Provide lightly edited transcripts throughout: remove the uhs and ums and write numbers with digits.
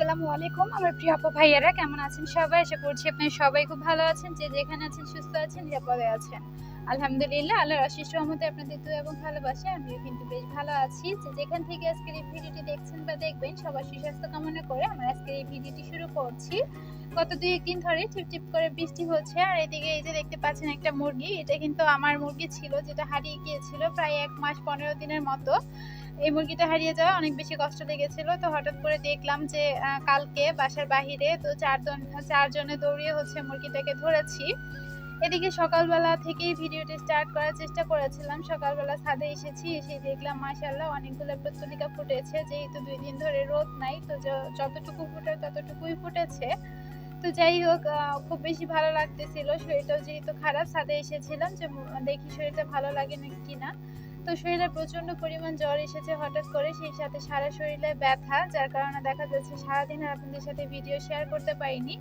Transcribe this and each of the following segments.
আসসালামু আলাইকুম আমার প্রিয় আপু ভাইয়ারা, কেমন আছেন সবাই? আশা করছি আপনারা সবাই খুব ভালো আছেন। যে যেখানে আছেন সুস্থ আছেন, নিরাপদে আছেন। আলহামদুলিল্লাহ, আল্লাহর অশেষ রহমতে আপনাদের দোয়া এবং ভালোবাসায় আমিও কিন্তু বেশ ভালো আছি। যে যেখান থেকে আজকের এই ভিডিওটি দেখছেন বা দেখবেন, সবার সুস্বাস্থ্য কামনা করে আমার আজকের এই ভিডিওটি শুরু করছি। গত 2-1 দিন ধরে টিপটিপ করে বৃষ্টি হচ্ছে, আর এদিকে এই যে দেখতে পাচ্ছেন একটা মুরগি, এটা কিন্তু আমার মুরগি ছিল, যেটা হারিয়ে গিয়েছিল প্রায় 1 মাস 15 দিনের মতো। এই মুরগিটা হারিয়ে যাওয়া অনেক বেশি কষ্ট লেগেছিল। তো হঠাৎ করে দেখলাম যে কালকে বাসার বাহিরে তো চারজনে দৌড়িয়ে মুরগিটাকে ধরেছি। এদিকে সকালবেলা থেকেই ভিডিওটি স্টার্ট করার চেষ্টা করেছিলাম। সকালবেলা ছাদে এসেছি, এসে দেখলাম মাশাআল্লাহ অনেকগুলো পত্তলিকা ফুটেছে। যেহেতু 2 দিন ধরে রোদ নাই, তো যতটুকু ফুটার ততটুকুই ফুটেছে। তো যাই হোক, খুব বেশি ভালো লাগতেছিল। শরীরটাও যেহেতু খারাপ, ছাদে এসেছিলাম যে দেখি শরীরটা ভালো লাগে না কিনা। তো শরীরে প্রচন্ড পরিমাণ জ্বর এসেছে হঠাৎ করে, সেই সাথে সারা শরীরে ব্যথা, যার কারণে দেখা যাচ্ছে সারাদিন আর আপনাদের সাথে ভিডিও শেয়ার করতে পারিনি।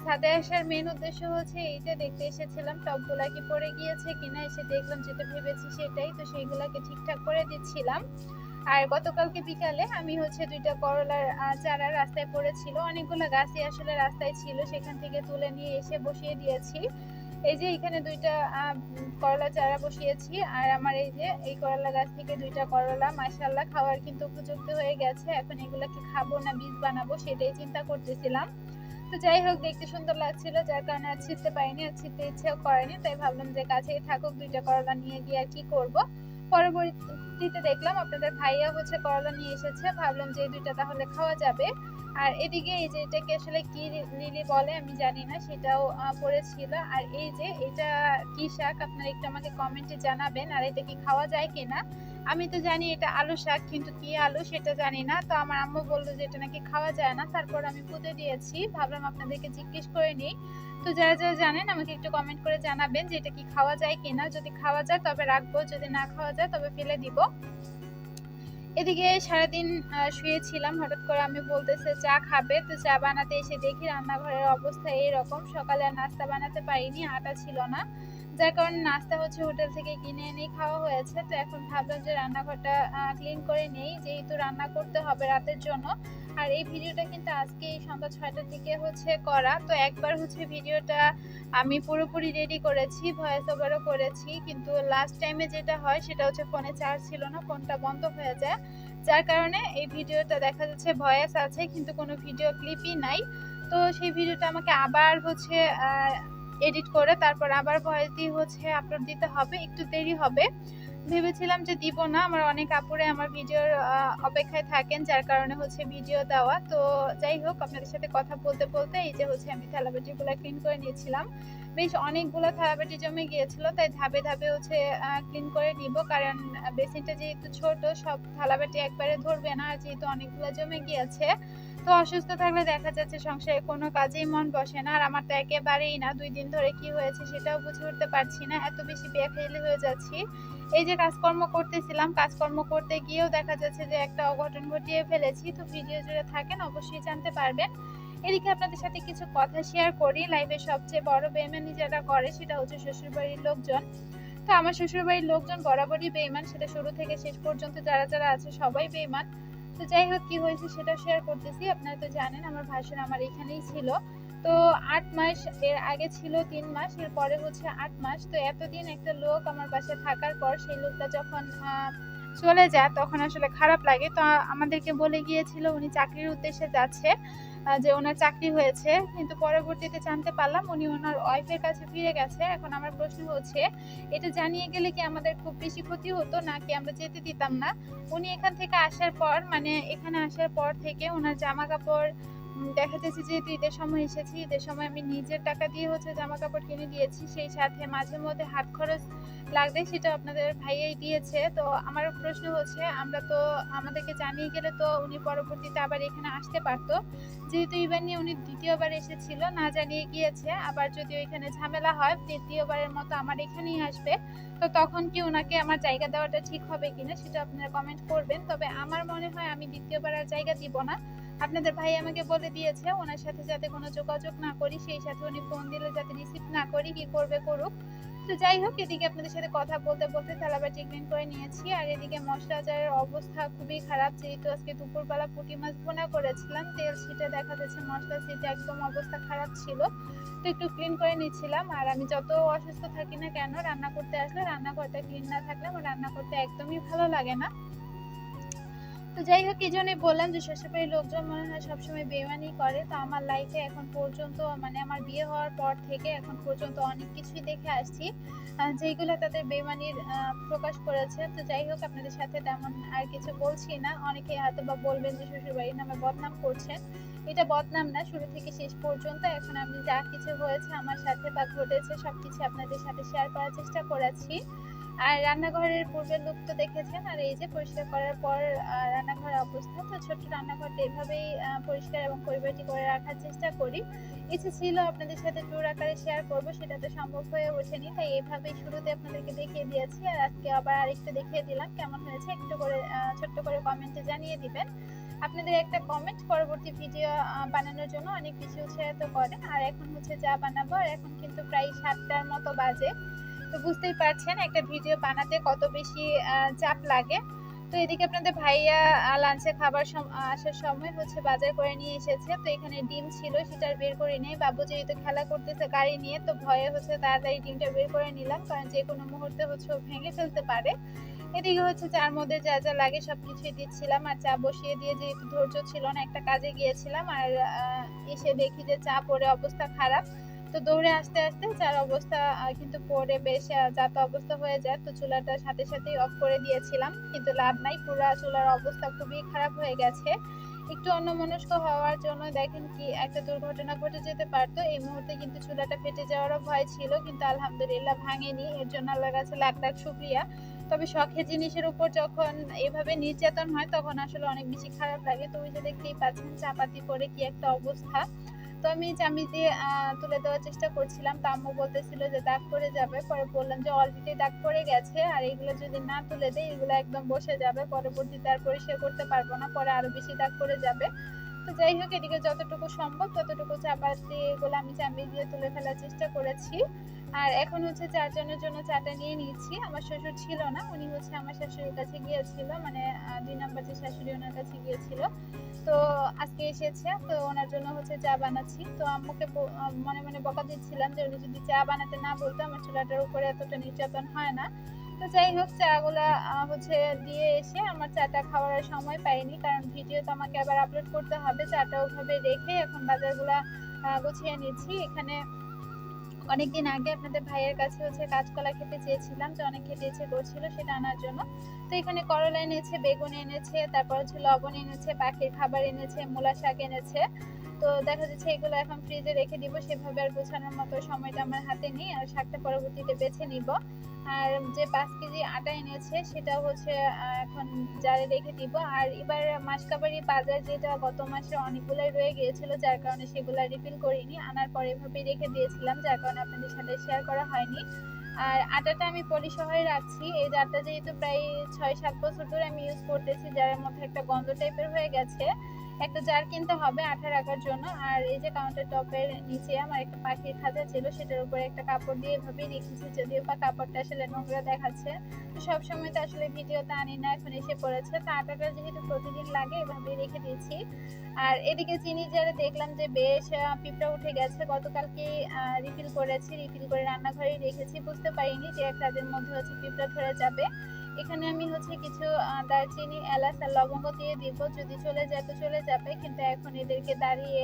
ছাদে আসার মেন উদ্দেশ্য হচ্ছে এই যে দেখতে এসেছিলাম টবগুলা কি পড়ে গিয়েছে কিনা, এসে দেখলাম যেটা ভেবেছি সেটাই, তো সেইগুলাকে ঠিকঠাক করে দিচ্ছিলাম। আর গতকালকে বিকালে আমি 2টা করলার চারা রাস্তায় পড়েছিল, অনেকগুলো গাছই আসলে রাস্তায় ছিল, সেখান থেকে তুলে নিয়ে এসে বসিয়ে দিয়েছি। এই যে এখানে 2টা করলা চারা বসিয়েছি, আর আমার এই যে এই করলা গাছ থেকে 2টা করলা মাশাআল্লাহ খাওয়ার কিন্তু উপযুক্ত হয়ে গেছে। এখন এগুলাকে খাবো না বীজ বানাবো সেটাই চিন্তা করতেছিলাম। তো যাই হোক, দেখতে সুন্দর লাগছিল, যার কারণে আর ছিঁড়তে পারিনি, আর ছিঁড়তে ইচ্ছেও করেনি। তাই ভাবলাম যে কাছেই থাকুক, 2টা করলা নিয়ে গিয়ে আর কি করব। পরবর্তীতে দেখলাম আপনাদের ভাইয়া করলা নিয়ে এসেছে, ভাবলাম যে এই 2টা তাহলে খাওয়া যাবে। আর এদিকে এই যে এটাকে আসলে কি লিলি বলে আমি জানি না, সেটাও পড়েছিল। আর এই যে এটা কি শাক, আপনারা একটু আমাকে কমেন্টে জানাবেন, আর এটা কি খাওয়া যায় কিনা। আমি তো জানি এটা আলু শাক, কিন্তু কি আলু সেটা জানি না। তো আমার আম্মু বললো যে এটা নাকি খাওয়া যায় না, তারপর আমি পুঁতে দিয়েছি। ভাবলাম আপনাদেরকে জিজ্ঞেস করে নিই। তো যারা যারা জানেন আমাকে একটু কমেন্ট করে জানাবেন যে এটা কি খাওয়া যায় কিনা। যদি খাওয়া যায় তবে রাখবো, যদি না খাওয়া যায় তবে ফেলে দিব। এদিকে সারাদিন শুয়েছিলাম, হঠাৎ করে আমি বলতেছে চা খাবে, তো চা বানাতে এসে দেখি রান্নাঘরের অবস্থা এইরকম। সকালে আর নাস্তা বানাতে পারিনি, আটা ছিল না, যার কারণে নাস্তা হোটেল থেকে কিনে এনেই খাওয়া হয়েছে। তো এখন ভাবলাম যে রান্নাঘরটা ক্লিন করে নেই, যেহেতু রান্না করতে হবে রাতের জন্য। আর এই ভিডিওটা কিন্তু আজকে এই সন্ধ্যা 6টা থেকে করা। তো একবার ভিডিওটা আমি পুরোপুরি রেডি করেছি, ভয়েস ওভারও করেছি, কিন্তু লাস্ট টাইমে যেটা হয় সেটা ফোনে চার্জ ছিল না, ফোনটা বন্ধ হয়ে যায়, যার কারণে এই ভিডিওটা দেখা যাচ্ছে ভয়েস আছে কিন্তু কোনো ভিডিও ক্লিপই নাই। তো সেই ভিডিওটা আমাকে আবার এডিট করে তারপর আবার ভয়েস দিয়ে আপলোড দিতে হবে, একটু দেরি হবে। ভেবেছিলাম যে দিব না, আমার অনেক আপুরে আমার ভিডিওর অপেক্ষায় থাকেন, যার কারণে ভিডিও দেওয়া। তো যাই হোক, আপনাদের সাথে কথা বলতে বলতে এই যে আমি থালাবাটিগুলো ক্লিন করে নিয়েছিলাম। বেশ অনেকগুলো থালাবাটি জমে গিয়েছিল, তাই ধাপে ধাপে ক্লিন করে নিব, কারণ বেসিনটা যেহেতু ছোট সব থালাবাটি একবারে ধরবে না, আর যেহেতু অনেকগুলো জমে গিয়েছে। তো অসুস্থ থাকলে দেখা যাচ্ছে সংসারে কোনো কাজেই মন বসে না, আর আমার তো একেবারেই না। 2 দিন ধরে কি হয়েছে সেটাও বুঝে উঠতে পারছি না, এত বেশি বেখেয়ালি হয়ে যাচ্ছি। এই যে কাজকর্ম করতেছিলাম, কাজকর্ম করতে গিয়েও দেখা যাচ্ছে যে একটা অঘটন ঘটিয়ে ফেলেছি। তো ভিডিও জুড়ে থাকেন, অবশ্যই জানতে পারবেন। এদিকে আপনাদের সাথে কিছু কথা শেয়ার করি। লাইফে সবচেয়ে বড় বেইমানি যেটা করে সেটা শ্বশুরবাড়ির লোকজন। তো আমার শ্বশুরবাড়ির লোকজন বরাবরই বেইমান, সেটা শুরু থেকে শেষ পর্যন্ত যারা যারা আছে সবাই বেইমান। তো যাই হোক, কি হয়েছে সেটা শেয়ার করতেছি। আপনারা তো জানেন আমার ভাসুর আমার এখানেই ছিল। তো 8 মাস, এর আগে ছিল 3 মাস, এর পরে 8 মাস। তো এতদিন একটা লোক আমার বাসায় থাকার পর সেই লোকটা যখন চলে যায় তখন আসলে খারাপ লাগে। তো আমাদেরকে বলে গিয়েছিল উনি চাকরির উদ্দেশ্যে যাচ্ছে, যে ওনার চাকরি হয়েছে, কিন্তু পরবর্তীতে জানতে পারলাম উনি ওনার ওয়াইফের কাছে ফিরে গেছে। এখন আমার প্রশ্ন এটা জানিয়ে গেলে কি আমাদের খুব বেশি ক্ষতি হতো, নাকি আমরা যেতে দিতাম না? উনি এখান থেকে আসার পর, মানে এখানে আসার পর থেকে ওনার জামা কাপড় দেখা যাচ্ছে, যেহেতু ঈদের সময় এসেছি, ঈদের সময় আমি নিজের টাকা দিয়ে জামা কাপড় কিনে দিয়েছি, সেই সাথে মাঝে মধ্যে হাত খরচ লাগবে, সেটা আপনাদের ভাইয়াই দিয়েছে। তো আমার প্রশ্ন আমরা তো, আমাদেরকে জানিয়ে গেলে তো উনি পরবর্তীতে আবার এখানে আসতে পারতো, যেহেতু এবার নিয়ে উনি দ্বিতীয়বার এসেছিল, না জানিয়ে গিয়েছে। আবার যদি ওইখানে ঝামেলা হয় তৃতীয়বারের মতো আমার এখানেই আসবে, তো তখন কি ওনাকে আমার জায়গা দেওয়াটা ঠিক হবে কিনা সেটা আপনারা কমেন্ট করবেন। তবে আমার মনে হয় আমি দ্বিতীয়বার আর জায়গা দিব না। আপনাদের ভাই আমাকে বলে দিয়েছে ওনার সাথে যাতে কোনো যোগাযোগ না করি, সেই সাথে উনি ফোন দিলে যাতে রিসিভ না করি, কি করবে করুক। তো তো যাই হোক, এদিকে আপনাদের সাথে কথা বলতে বলতে থালাবাটি ক্লিন করে নিয়েছি। আর এদিকে মশলা আচারের অবস্থা খুবই খারাপ, যেহেতু আজকে দুপুরবেলা পুঁটি মাছ ভুনা করেছিলাম, তেল ছিটে দেখা যাচ্ছে মশলা ছিটে একদম অবস্থা খারাপ ছিল। তো একটু ক্লিন করে নিচ্ছিলাম। আর আমি যত অসুস্থ থাকি না কেন, রান্না করতে আসলে রান্নাঘরটা ক্লিন না থাকলে আমার রান্না করতে একদমই ভালো লাগে না। তো যাই হোক, এই জন্যই বললাম যে শ্বশুরবাড়ির লোকজন মনে হয় সবসময় বেইমানি করে। তো আমার লাইফে এখন পর্যন্ত, মানে আমার বিয়ে হওয়ার পর থেকে এখন পর্যন্ত অনেক কিছুই দেখে আসছি যেগুলো তাদের বেইমানির প্রকাশ করেছে। তো যাই হোক, আপনাদের সাথে তেমন আর কিছু বলছি না। অনেকে হয়তো বা বলবেন যে শ্বশুরবাড়ির নামে বদনাম করছেন। এটা বদনাম না, শুরু থেকে শেষ পর্যন্ত এখন আমি যা কিছু হয়েছে আমার সাথে বা ঘটেছে সবকিছু আপনাদের সাথে শেয়ার করার চেষ্টা করেছি। আর রান্নাঘরের পূর্বের লুক তো দেখেছেন, আর এই যে পরিষ্কার করার পর রান্নাঘরের অবস্থা। তো ছোট্ট রান্নাঘরটা এভাবেই পরিষ্কার এবং পরিপাটি করে রাখার চেষ্টা করি। ইচ্ছে ছিল আপনাদের সাথে ট্যুর আকারে শেয়ার করব, সেটা তো সম্ভব হয়ে ওঠেনি, তাই এভাবেই শুরুতে আপনাদেরকে দেখিয়ে দিয়েছি। আর আজকে আবার আরেকটু দেখিয়ে দিলাম। কেমন হয়েছে একটু করে ছোট্ট করে কমেন্টে জানিয়ে দিবেন। আপনাদের একটা কমেন্ট পরবর্তী ভিডিও বানানোর জন্য অনেক বেশি উৎসাহিত করে। আর এখন হচ্ছে চা বানাবো, আর এখন কিন্তু প্রায় 7টার মতো বাজে। তো বুঝতেই পারছেন একটা ভিডিও বানাতে কত বেশি চাপ লাগে। তো এদিকে আপনাদের ভাইয়া লাঞ্চে খাবার আসার সময় হচ্ছে বাজার করে নিয়ে এসেছে। তো এখানে ডিম ছিল, সেটা বের করে নেই। বাবু যেহেতু খেলা করতেছে গাড়ি নিয়ে, তো ভয়ে হচ্ছে তাড়াতাড়ি ডিমটা বের করে নিলাম, কারণ যে কোনো মুহূর্তে হচ্ছে ও ভেঙে ফেলতে পারে। এদিকে হচ্ছে চার মধ্যে যা যা লাগে সবকিছুই দিচ্ছিলাম। আর চা বসিয়ে দিয়ে যেহেতু ধৈর্য ছিল না, একটা কাজে গিয়েছিলাম, আর এসে দেখি যে চা পড়ে অবস্থা খারাপ। তো দৌড়ে আসতে আসতে চার অবস্থা কিন্তু পরে বেশ যাত অবস্থা হয়ে যায়। তো চুলাটা সাথে সাথেই অফ করে দিয়েছিলাম, কিন্তু লাভ নাই, পুরো চুলার অবস্থা খুবই খারাপ হয়ে গেছে। একটু অন্যমনস্ক হওয়ার জন্য দেখেন কি একটা দুর্ঘটনা ঘটে যেতে পারতো। এই মুহূর্তে কিন্তু চুলাটা ফেটে যাওয়ারও ভয় ছিল, কিন্তু আলহামদুলিল্লাহ ভাঙেনি। এর জন্য আল্লাহর কাছে লাখ লাখ শুকরিয়া। তবে শখের জিনিসের উপর যখন এভাবে নির্যাতন হয় তখন আসলে অনেক বেশি খারাপ লাগে। তো ওই যে দেখতেই পাচ্ছেন চাপাতি করে কি একটা অবস্থা। তো আমি চামিচ দিয়ে তুলে দেওয়ার চেষ্টা করছিলাম, তো আম্মু বলতেছিল যে দাগ পড়ে যাবে। পরে বললাম যে অলরেডি দাগ পড়ে গেছে, আর এগুলো যদি না তুলে দেয় এগুলো একদম বসে যাবে, পরবর্তীতে আর পরিষ্কার করতে পারবো না, পরে আরো বেশি দাগ পড়ে যাবে। তো যাই হোক, এদিকে যতটুকু সম্ভব ততটুকু চাপাতি এগুলো আমি চামিচ দিয়ে তুলে ফেলার চেষ্টা করেছি। আর এখন হচ্ছে চারজনের জন্য চাটা নিয়ে নিচ্ছি। আমার শ্বশুর ছিল না, উনি হচ্ছে আমার শাশুড়ির কাছে গিয়েছিল, মানে 2 নাম্বার যে শাশুড়ি ওনার কাছে গিয়েছিল। তো আজকে এসেছে, তো ওনার জন্য হচ্ছে চা বানাচ্ছি। তো আম্মুকে মনে মনে বকা দিচ্ছিলাম যে উনি যদি চা বানাতে না বলতো আমার চুলাটার উপরে এতটা নির্যাতন হয় না। তো যাই হোক, চাগুলা হচ্ছে দিয়ে এসে আমার চাটা খাওয়ার সময় পাইনি, কারণ ভিডিও তো আমাকে আবার আপলোড করতে হবে। চাটা ওভাবে রেখে এখন বাজারগুলা গুছিয়ে নিচ্ছি। এখানে অনেকদিন আগে আপনাদের ভাইয়ের কাছে হচ্ছে কাঁচকলা খেতে চেয়েছিলাম, তো অনেক খেতে ইচ্ছে করছিল সেটা আনার জন্য। তো এখানে করলা এনেছে, বেগুন এনেছে, তারপর হচ্ছে লবণ এনেছে, পাখির খাবার এনেছে, মূলা শাক এনেছে। তো দেখা যাচ্ছে এগুলো এখন ফ্রিজে রেখে দিব, সেভাবে আর গোছানোর মতো সময়টা আমার হাতে নেই। আর শাকটা পরবর্তীতে বেছে নিব। আর যে 5 কেজি আটা এনেছে সেটা হচ্ছে এখন জারে রেখে দিব। আর এবার মাসকাবারি বাজার যেটা গত মাসে অনেকগুলাই রয়ে গিয়েছিল, যার কারণে সেগুলো রিফিল করিনি, আনার পর এভাবেই রেখে দিয়েছিলাম, যার কারণে আপনাদের সাথে শেয়ার করা হয়নি। আর আটাটা আমি পলি শহরে রাখছি। এই আটা যেহেতু প্রায় 6-7 বছর ধরে আমি ইউজ করতেছি, যার মধ্যে একটা গন্ধ টাইপের হয়ে গেছে। একটা জার কিনতে হবে আঠা রাখার জন্য। আর এই যে কাউন্টার টপের নিচে আমার একটা পাখির খাঁচা ছিল, সেটার উপরে একটা কাপড় দিয়ে এভাবেই রেখেছি, যদিও বা কাপড়টা আসলে নোংরা দেখাচ্ছে। তো সবসময় তো আসলে ভিডিওতে আনি না, এখন এসে পড়েছে। তো আটাটা যেহেতু প্রতিদিন লাগে এভাবেই রেখে দিয়েছি। আর এদিকে চিনি জারে দেখলাম যে বেশ পিঁপড়া উঠে গেছে, গতকালকে রিফিল করেছি, রিফিল করে রান্নাঘরেই রেখেছি, বুঝতে পারিনি যে এক রাতের মধ্যে হচ্ছে পিঁপড়া ধরে যাবে। এখানে আমি হচ্ছে কিছু দারচিনি, এলাচ আর লবঙ্গ দিয়ে দিব, যদি চলে যায় তো চলে যাবে, কিন্তু এখন এদেরকে দাঁড়িয়ে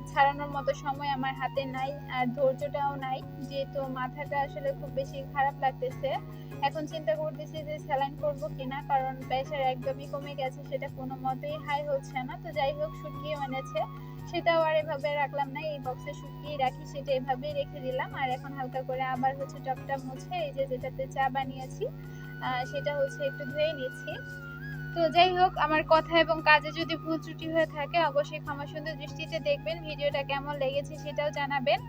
ছাড়ানোর মতো সময় আমার হাতে নাই, আর ধৈর্যটাও নাই, যেহেতু মাথাটা আসলে খুব বেশি খারাপ লাগতেছে। এখন চিন্তা করতেছি যে স্যালাইন করবো কিনা, কারণ প্রেশার একদমই কমে গেছে, সেটা কোনো মতেই হাই হচ্ছে না। তো যাই হোক, শুকিয়ে এনেছে, সেটাও আর এভাবে রাখলাম না, এই বক্সে শুকিয়ে রাখি সেটা এভাবেই রেখে দিলাম। আর এখন হালকা করে আবার হচ্ছে টপটা মুছে এই যে যেটাতে চা বানিয়েছি সেটা হচ্ছে একটু ধুয়ে নিচ্ছি। তো যাই হোক, আমার কথা এবং কাজে যদি ভুল ত্রুটি হয়ে থাকে অবশ্যই ক্ষমা সুন্দর দৃষ্টিতে দেখবেন। ভিডিওটা কেমন লেগেছে সেটাও জানাবেন।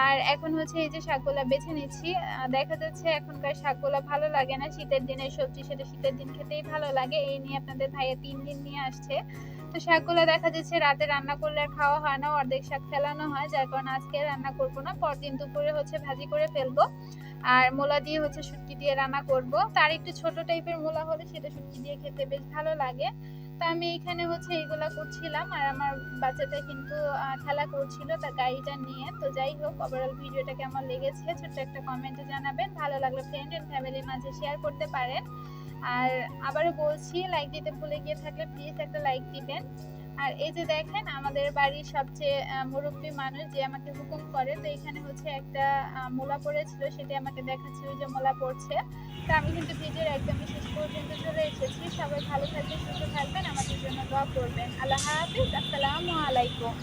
আর এখন হচ্ছে এই যে শাকগুলা বেছে নিচ্ছি। দেখা যাচ্ছে এখনকার শাকগুলা ভালো লাগে না, শীতের দিনের সবজি, সেটা শীতের দিন খেতেই ভালো লাগে। এই নিয়ে আপনাদের ভাইয়া 3 দিন নিয়ে আসছে। তো শাকগুলো দেখা যাচ্ছে রাতে রান্না করলে আর খাওয়া হয় না, অর্ধেক শাক ফেলানো হয়, যার কারণে আজকে রান্না করবো না, পরদিন দুপুরে হচ্ছে ভাজি করে ফেলবো। আর মূলা দিয়ে হচ্ছে শুটকি দিয়ে রান্না করব। তার একটু ছোট টাইপের মূলা হলে সেটা শুটকি দিয়ে খেতে বেশ ভালো লাগে। তো আমি এখানে হচ্ছে এইগুলা করছিলাম, আর আমার বাচ্চাটা কিন্তু খেলা করছিল তার গাড়িটা নিয়ে। তো যাই হোক, ওভারঅল ভিডিওটা কেমন লেগেছে ছোট্ট একটা কমেন্টে জানাবেন। ভালো লাগলে ফ্রেন্ড এন্ড ফ্যামিলির মাঝে শেয়ার করতে পারেন। আর আবারও বলছি, লাইক দিতে ভুলে গিয়ে থাকলে প্লিজ একটা লাইক দিবেন। আর এই যে দেখেন, আমাদের বাড়ির সবচেয়ে মুরব্বী মানুষ যে আমাকে হুকুম করে, তো এখানে হচ্ছে একটা মূলা পড়েছিল, সেটা আমাকে দেখাচ্ছে ওই যে মূলা পড়ছে। তো আমি কিন্তু ভিডিওর একদমই শেষ পর্যন্ত চলে এসেছি। সবাই ভালো থাকবেন, সুস্থ থাকবেন, আমাদের জন্য দোয়া করবেন। আল্লাহ হাফিজ, আসসালামু আলাইকুম।